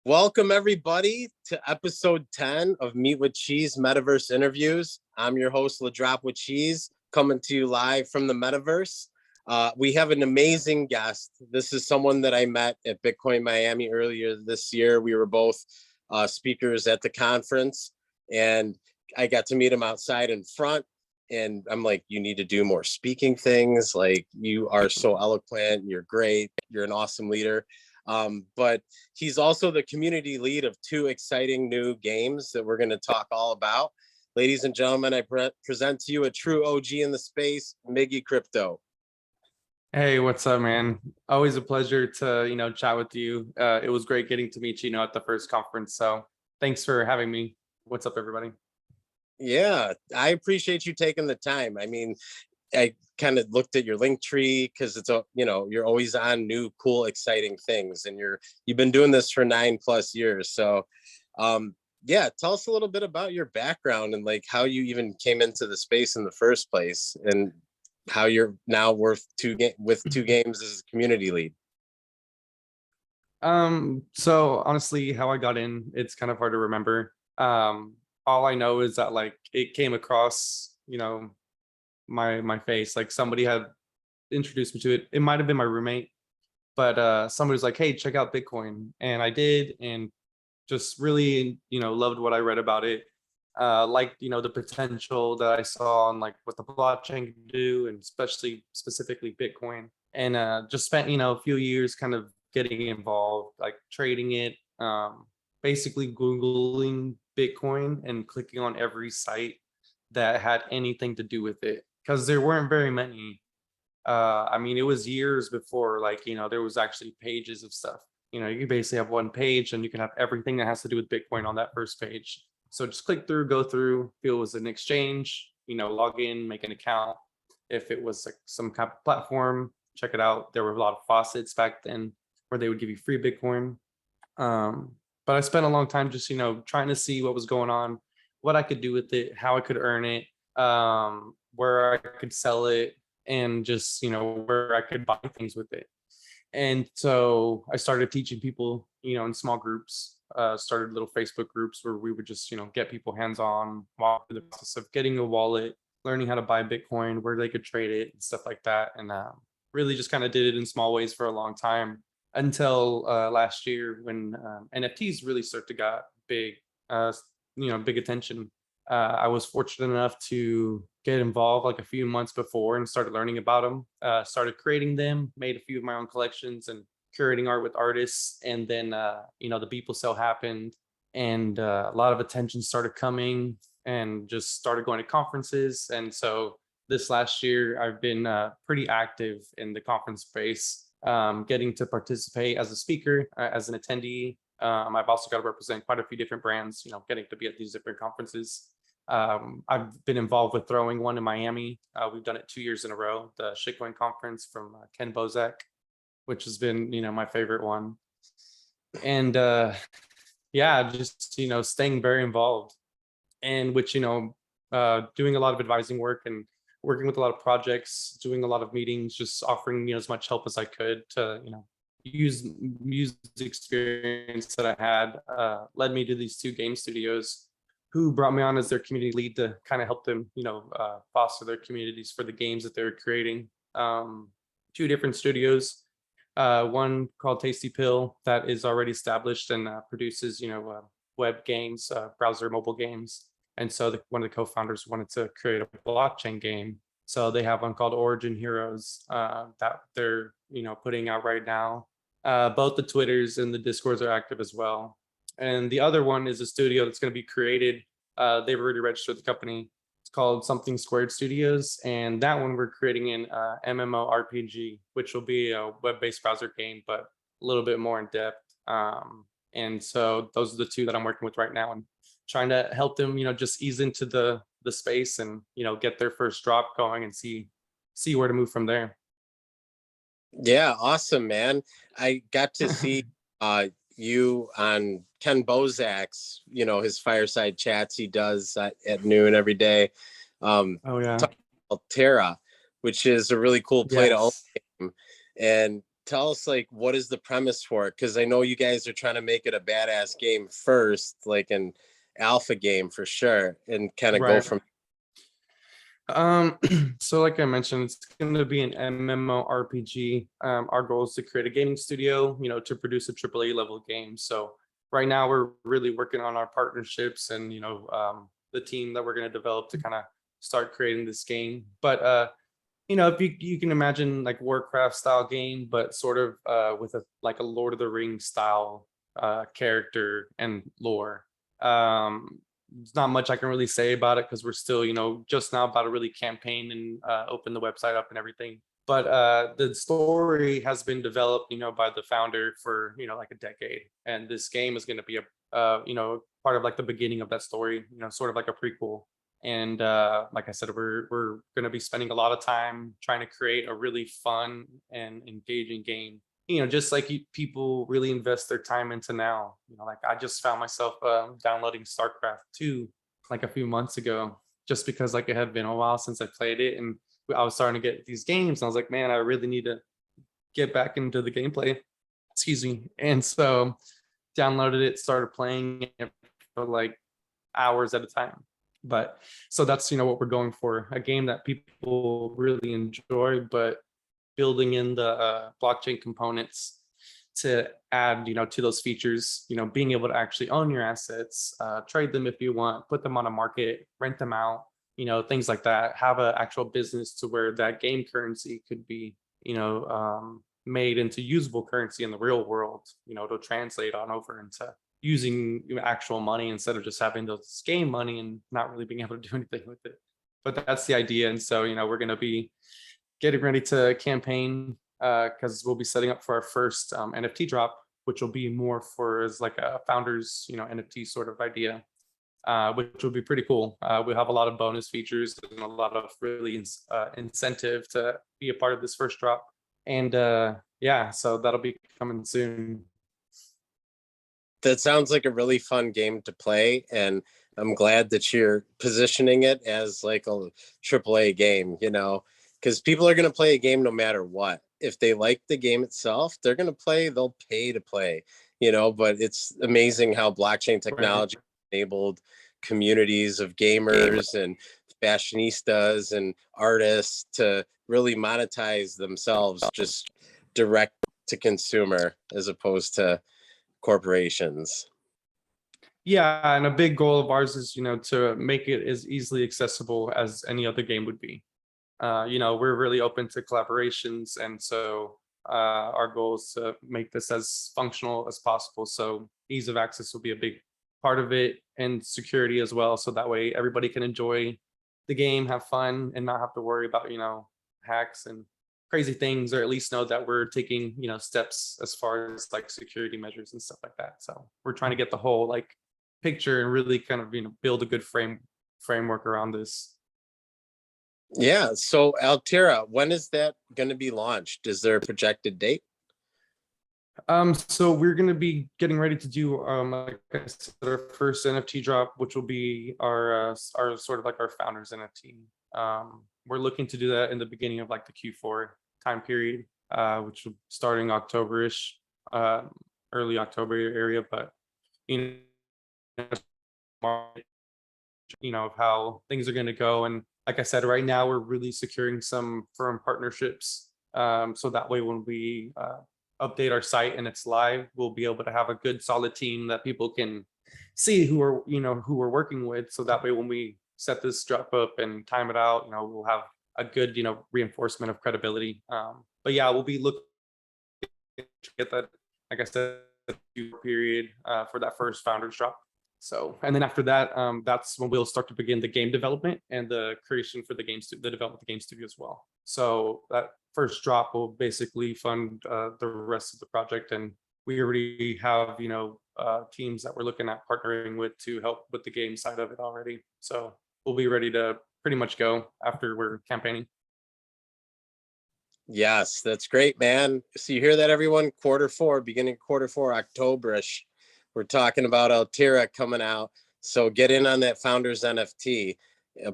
Welcome everybody to episode 10 of Meet with Cheese Metaverse Interviews. I'm your host, LeDrop WithCheese, coming to you live from the Metaverse. We have an amazing guest. This is someone that I met at Bitcoin Miami earlier this year. We were both speakers at the conference, and I got to meet him outside in front. And I'm like, you need to do more speaking things. Like, you are so eloquent. You're great. You're an awesome leader. But he's also the community lead of two exciting new games that we're going to talk all about. Ladies and gentlemen, I present to you a true OG in the space, Miggy Crypto. Hey, what's up, man? Always a pleasure to, chat with you. It was great getting to meet you, at the first conference. So thanks for having me. What's up, everybody? Yeah, I appreciate you taking the time. I mean, I kind of looked at your link tree because it's you're always on new, cool, exciting things, and you've been doing this for 9+ years. So, yeah, tell us a little bit about your background and like how you even came into the space in the first place, and how you're now with two games as a community lead. So honestly, how I got in, it's kind of hard to remember. All I know is that like it came across, my face, like somebody had introduced me to it. It might have been my roommate, but somebody was like, hey, check out Bitcoin. And I did, and just really, loved what I read about it. Like, the potential that I saw on like what the blockchain can do, and specifically Bitcoin. And just spent, a few years kind of getting involved, like trading it, basically Googling Bitcoin and clicking on every site that had anything to do with it, because there weren't very many. I mean, it was years before, like, there was actually pages of stuff. You basically have one page and you can have everything that has to do with Bitcoin on that first page. So just click through, go through, feel it was an exchange, log in, make an account. If it was like some kind of platform, check it out. There were a lot of faucets back then where they would give you free Bitcoin. But I spent a long time just, trying to see what was going on, what I could do with it, how I could earn it, where I could sell it, and just, where I could buy things with it. And so I started teaching people, in small groups, started little Facebook groups where we would just, get people hands-on, walk through the process of getting a wallet, learning how to buy Bitcoin, where they could trade it and stuff like that. And really just kind of did it in small ways for a long time, until last year when NFTs really started to got big, big attention. I was fortunate enough to get involved like a few months before and started learning about them, started creating them, made a few of my own collections and curating art with artists. And then, the Beeple sale happened, and a lot of attention started coming, and just started going to conferences. And so this last year, I've been pretty active in the conference space, getting to participate as a speaker, as an attendee. I've also got to represent quite a few different brands, getting to be at these different conferences. I've been involved with throwing one in Miami. We've done it 2 years in a row, the Shitcoin Conference from Ken Bozak, which has been, my favorite one. And yeah, just, staying very involved, and which, doing a lot of advising work and working with a lot of projects, doing a lot of meetings, just offering, as much help as I could to, use the experience that I had, led me to these two game studios, who brought me on as their community lead to kind of help them, foster their communities for the games that they're creating. Two different studios, one called Tasty Pill, that is already established and produces, web games, browser mobile games. And so one of the co-founders wanted to create a blockchain game. So they have one called Origin Heroes that they're, putting out right now. Both the Twitters and the Discords are active as well. And the other one is a studio that's going to be created. They've already registered the company. It's called Something Squared Studios. And that one we're creating an MMORPG, which will be a web-based browser game, but a little bit more in depth. And so those are the two that I'm working with right now, and trying to help them, just ease into the space and, get their first drop going and see where to move from there. Yeah, awesome, man. I got to see you on Ken Bozak's, his fireside chats he does at noon every day. Oh yeah. Altera, which is a really cool play to own game. And tell us, like, what is the premise for it? Because I know you guys are trying to make it a badass game first, like an alpha game for sure, and kind of go Right. from. So like I mentioned, it's going to be an MMORPG. Our goal is to create a gaming studio, to produce a AAA level game. So right now we're really working on our partnerships and, the team that we're going to develop to kind of start creating this game. But, if you can imagine like Warcraft style game, but sort of with a Lord of the Rings style character and lore. There's not much I can really say about it because we're still, just now about to really campaign and open the website up and everything. But the story has been developed, by the founder for, like a decade. And this game is going to be part of like the beginning of that story, sort of like a prequel. And like I said, we're going to be spending a lot of time trying to create a really fun and engaging game. Just like people really invest their time into now. Like I just found myself downloading StarCraft 2 like a few months ago, just because like it had been a while since I played it, and I was starting to get these games. And I was like, man, I really need to get back into the gameplay. Excuse me. And so downloaded it, started playing it for like hours at a time. But so that's what we're going for, a game that people really enjoy, but building in the blockchain components to add to those features, being able to actually own your assets, trade them if you want, put them on a market, rent them out, things like that. Have an actual business to where that game currency could be made into usable currency in the real world, to translate on over into using actual money instead of just having those game money and not really being able to do anything with it. But that's the idea. And so we're going to be getting ready to campaign because we'll be setting up for our first NFT drop, which will be more for as like a founders NFT sort of idea, which will be pretty cool. We'll have a lot of bonus features and a lot of really incentive to be a part of this first drop. And yeah, so that'll be coming soon. That sounds like a really fun game to play, and I'm glad that you're positioning it as like a AAA game, because people are going to play a game no matter what. If they like the game itself, they're going to play, they'll pay to play, but it's amazing how blockchain technology enabled communities of gamers and fashionistas and artists to really monetize themselves just direct to consumer as opposed to corporations. Yeah, and a big goal of ours is to make it as easily accessible as any other game would be. We're really open to collaborations, and so our goal is to make this as functional as possible. So ease of access will be a big part of it, and security as well, so that way everybody can enjoy the game, have fun, and not have to worry about hacks and crazy things, or at least know that we're taking steps as far as like security measures and stuff like that. So we're trying to get the whole like picture and really kind of build a good framework around this. Yeah, so Altera, when is that going to be launched? Is there a projected date? So we're going to be getting ready to do like I said, our first NFT drop, which will be our sort of like our founders NFT. We're looking to do that in the beginning of like the Q4 time period, which will starting October-ish, early October area. But of how things are going to go, and like I said, right now we're really securing some firm partnerships, so that way when we update our site and it's live, we'll be able to have a good solid team that people can see who we're working with. So that way when we set this drop up and time it out, we'll have a good reinforcement of credibility. But yeah, we'll be looking to get that, like I said, period for that first founders drop. So, and then after that, that's when we'll start to begin the game development and the creation for the development of the game studio as well. So that first drop will basically fund the rest of the project, and we already have teams that we're looking at partnering with to help with the game side of it already. So we'll be ready to pretty much go after we're campaigning. Yes, that's great, man. So you hear that, everyone? Q4, beginning Q4, October-ish. We're talking about Altera coming out. So get in on that Founders NFT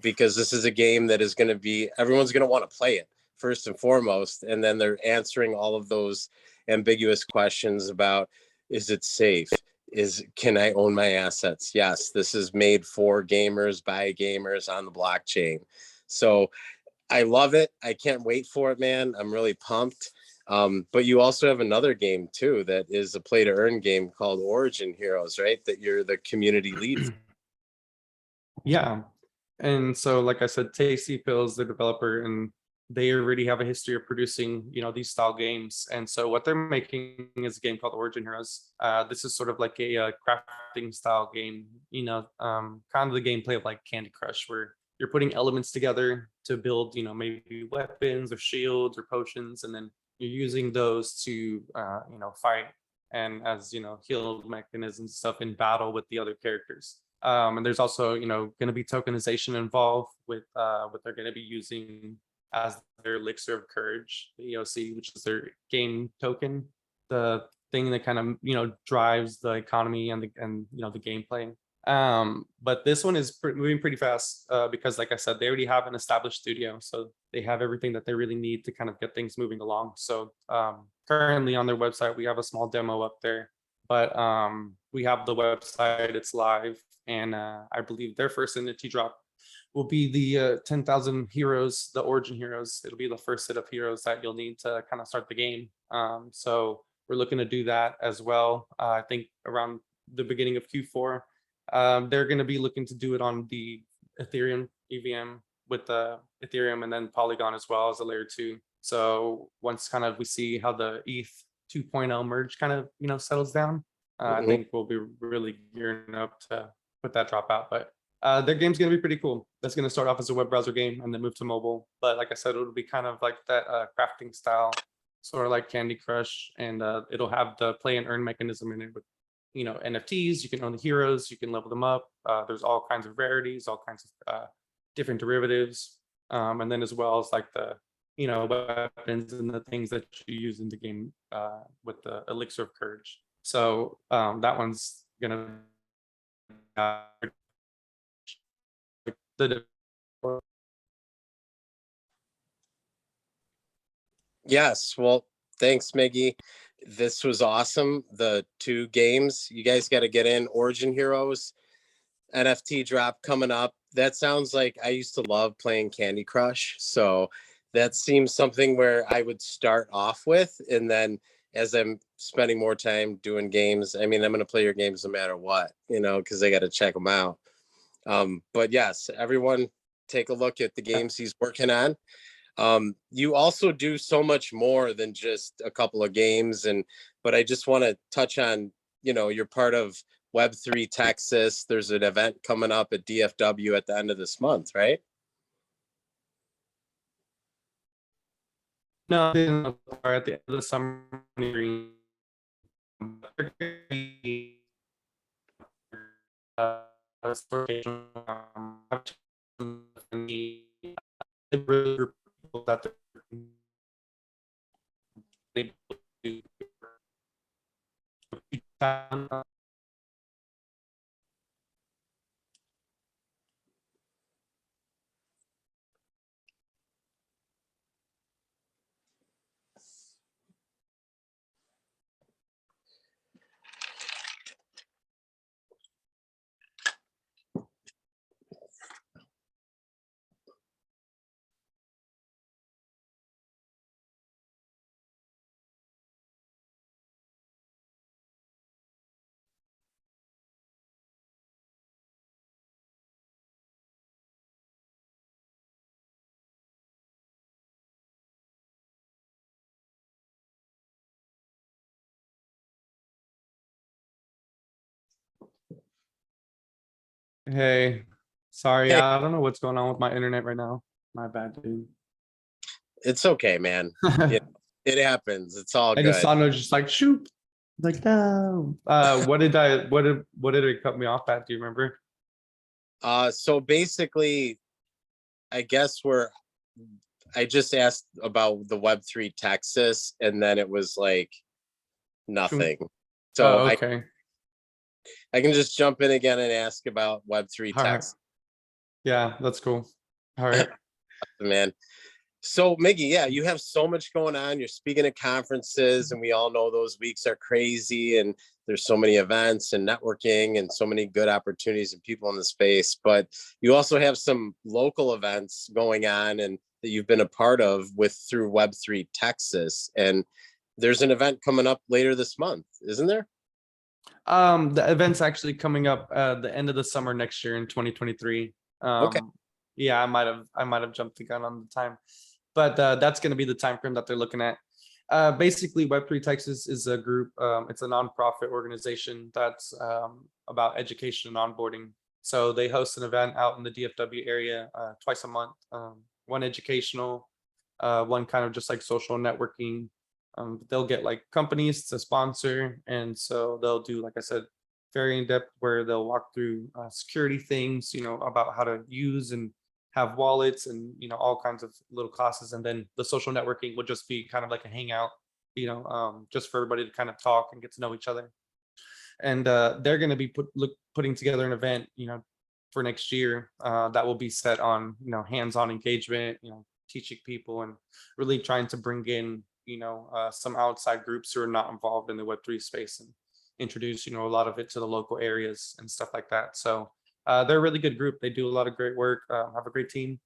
because this is a game that is going to be, everyone's going to want to play it. first and foremost, and then they're answering all of those ambiguous questions about, is it safe? Can I own my assets? Yes, this is made for gamers by gamers on the blockchain. So I love it. I can't wait for it, man. I'm really pumped. But you also have another game too that is a play to earn game called Origin Heroes, right? That you're the community lead for. Yeah. And so, like I said, Tasty Pills, the developer, and they already have a history of producing, these style games. And so what they're making is a game called Origin Heroes. This is sort of like a crafting style game, kind of the gameplay of like Candy Crush, where you're putting elements together to build, maybe weapons or shields or potions, and then you're using those to, fight and as, heal mechanisms and stuff in battle with the other characters. And there's also, going to be tokenization involved with what they're going to be using as their elixir of courage, the EOC, which is their game token, the thing that kind of drives the economy and the gameplay. But this one is moving pretty fast because, like I said, they already have an established studio, so they have everything that they really need to kind of get things moving along. So currently on their website, we have a small demo up there, but we have the website, it's live, and I believe their first NFT drop will be the 10,000 heroes, the Origin Heroes. It'll be the first set of heroes that you'll need to kind of start the game. So we're looking to do that as well. I think around the beginning of Q4. They're going to be looking to do it on the Ethereum EVM with the Ethereum and then Polygon as well as a layer 2. So once kind of we see how the ETH 2.0 merge kind of settles down, I think we'll be really gearing up to put that drop out. But their game's going to be pretty cool. That's going to start off as a web browser game and then move to mobile. But like I said, it'll be kind of like that crafting style, sort of like Candy Crush, and it'll have the play and earn mechanism in it with NFTs. You can own the heroes, you can level them up. There's all kinds of rarities, all kinds of different derivatives, and then as well as like the weapons and the things that you use in the game with the elixir of courage. So that one's gonna Yes, well, thanks, Miggy. This was awesome. The 2 games, you guys got to get in. Origin Heroes NFT drop coming up. That sounds like I used to love playing Candy Crush. So that seems something where I would start off with. And then as I'm spending more time doing games, I mean, I'm going to play your games no matter what, because I got to check them out. But yes, everyone take a look at the games he's working on. You also do so much more than just a couple of games, but I just want to touch on, you're part of Web3 Texas. There's an event coming up at DFW at the end of this month, right? No, at the end of the summer. Hey, sorry, Hey, I don't know what's going on with my internet right now. My bad, dude. it's okay, man. It happens. It's all I just good. saw no, just like shoot, like no. What did it cut me off at? Do you remember? So basically, I guess I just asked about the Web3 Texas, and then it was like nothing. So Oh, okay. I can just jump in again and ask about Web3 All right. Texas, Yeah, that's cool. All right. man. So Miggy, yeah, you have so much going on. You're speaking at conferences, and we all know those weeks are crazy, and there's so many events and networking and so many good opportunities and people in the space. But you also have some local events going on and that you've been a part of with through Web3 Texas. And there's an event coming up later this month, isn't there? The event's actually coming up the end of the summer next year in 2023. Okay. Yeah, I might have jumped the gun on the time, but that's going to be the time frame that they're looking at. Basically, Web3 Texas is a group. It's a nonprofit organization that's about education and onboarding. So they host an event out in the DFW area twice a month. One educational, one kind of just like social networking. They'll get like companies to sponsor, and so they'll do, like I said, very in depth where they'll walk through security things, about how to use and have wallets and all kinds of little classes. And then the social networking would just be kind of like a hangout, just for everybody to kind of talk and get to know each other. And they're going to be putting together an event, for next year that will be set on hands-on engagement, teaching people and really trying to bring in some outside groups who are not involved in the Web3 space and introduce a lot of it to the local areas and stuff like that. So they're a really good group. They do a lot of great work, have a great team,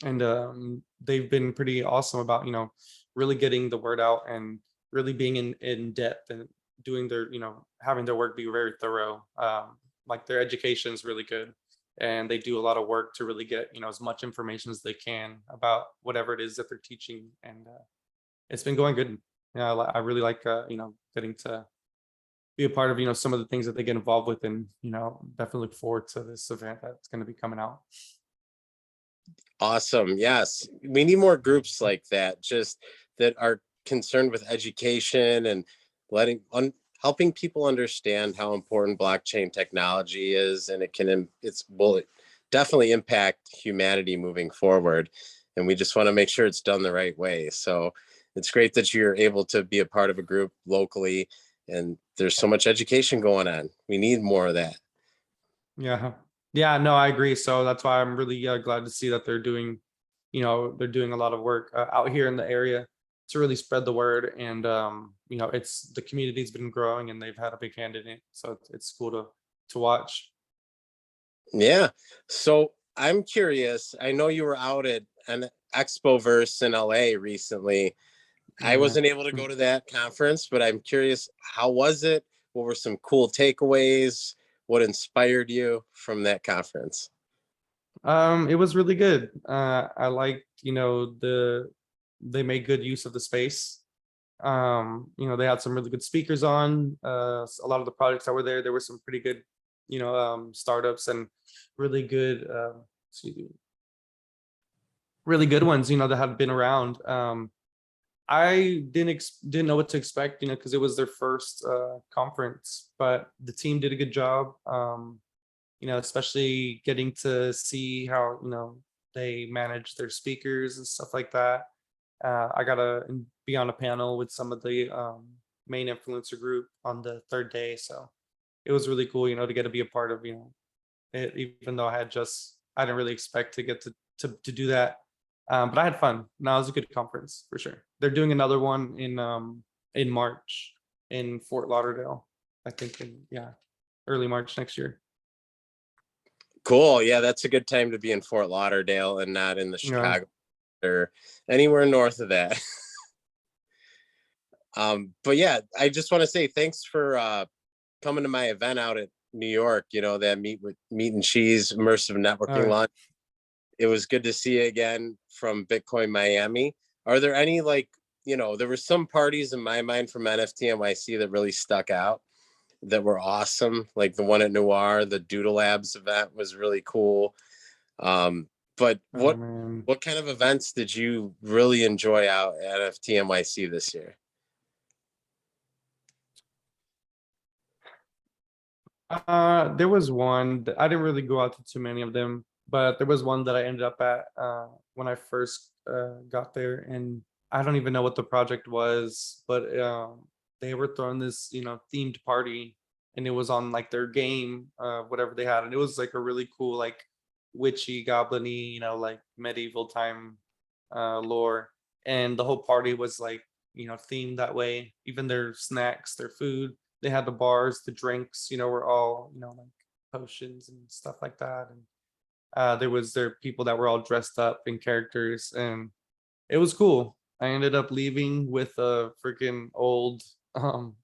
and they've been pretty awesome about really getting the word out and really being in depth and doing their having their work be very thorough. Like their education is really good, and they do a lot of work to really get as much information as they can about whatever it is that they're teaching. And it's been going good. Yeah, I really like getting to be a part of some of the things that they get involved with, and definitely look forward to this event that's going to be coming out. Awesome. Yes. We need more groups like that, just that are concerned with education and helping people understand how important blockchain technology is, and it's will definitely impact humanity moving forward. And we just want to make sure it's done the right way. So it's great that you're able to be a part of a group locally, and there's so much education going on. We need more of that. Yeah, no, I agree. So that's why I'm really glad to see that they're doing a lot of work out here in the area to really spread the word. And it's the community's been growing, and they've had a big hand in it, so it's cool to watch. Yeah. So I'm curious. I know you were out at an Expoverse in LA recently. I Yeah. wasn't able to go to that conference, but I'm curious, how was it? What were some cool takeaways? What inspired you from that conference? It was really good. I liked, they made good use of the space. They had some really good speakers on. A lot of the projects that were there were some pretty good, startups and really good, really good ones, that have been around. I didn't know what to expect, because it was their first conference, but the team did a good job. Especially getting to see how they manage their speakers and stuff like that. I got to be on a panel with some of the main influencer group on the third day, so it was really cool, to get to be a part of it, even though I didn't really expect to get to do that. But I had fun. No, it was a good conference for sure. They're doing another one in March in Fort Lauderdale, I think early March next year. Cool. Yeah, that's a good time to be in Fort Lauderdale and not in the Yeah. Chicago or anywhere north of that. But yeah, I just want to say thanks for coming to my event out at New York, that Meat and Cheese immersive networking launch. It was good to see you again from Bitcoin Miami. Are there any there were some parties in my mind from NFT NYC that really stuck out, that were awesome, like the one at Noir, the Doodle Labs event was really cool. But what kind of events did you really enjoy out at NFT NYC this year? There was one that I didn't really go out to too many of them, but there was one that I ended up at when I first got there, and I don't even know what the project was, but they were throwing this themed party, and it was on like their game, whatever they had, and it was like a really cool, like witchy, goblin-y, like medieval time lore, and the whole party was like, themed that way. Even their snacks, their food, they had the bars, the drinks, were all, like potions and stuff like that. And there people that were all dressed up in characters, and it was cool. I ended up leaving with a freaking old book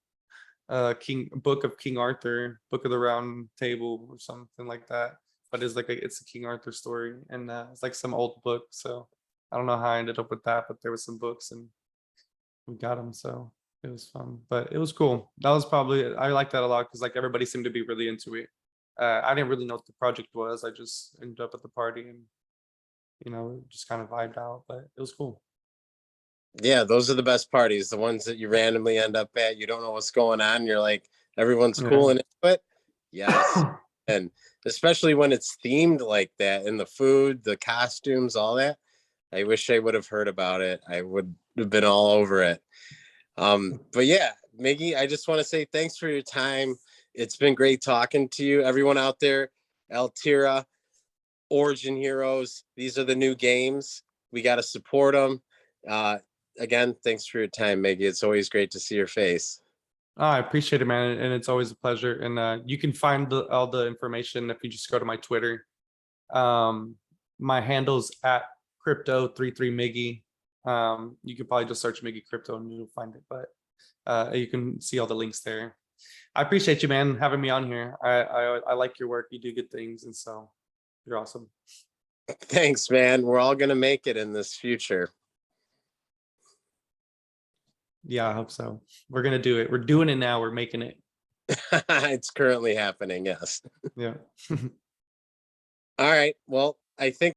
of King Arthur, Book of the Round Table or something like that. But it's a King Arthur story, and it's like some old book. So I don't know how I ended up with that, but there was some books and we got them. So it was fun, but it was cool. That was probably, I like that a lot because like everybody seemed to be really into it. I didn't really know what the project was. I just ended up at the party and just kind of vibed out, but it was cool. Yeah, those are the best parties, the ones that you randomly end up at. You don't know what's going on. You're like, everyone's cool and into it. Yes. And especially when it's themed like that, and the food, the costumes, all that. I wish I would have heard about it. I would have been all over it. But yeah, Miggy, I just want to say thanks for your time. It's been great talking to you. Everyone out there, Altera, Origin Heroes, these are the new games. We got to support them. Again, thanks for your time, Miggy. It's always great to see your face. I appreciate it, man, and it's always a pleasure. And you can find all the information if you just go to my Twitter. My handle's at crypto33miggy. You could probably just search Miggy Crypto and you'll find it, but you can see all the links there. I appreciate you, man, having me on here. I like your work. You do good things, and so you're awesome. Thanks, man. We're all gonna make it in this future. Yeah, I hope so. We're gonna do it. We're doing it now. We're making it. It's currently happening, yes. Yeah. All right. Well, I think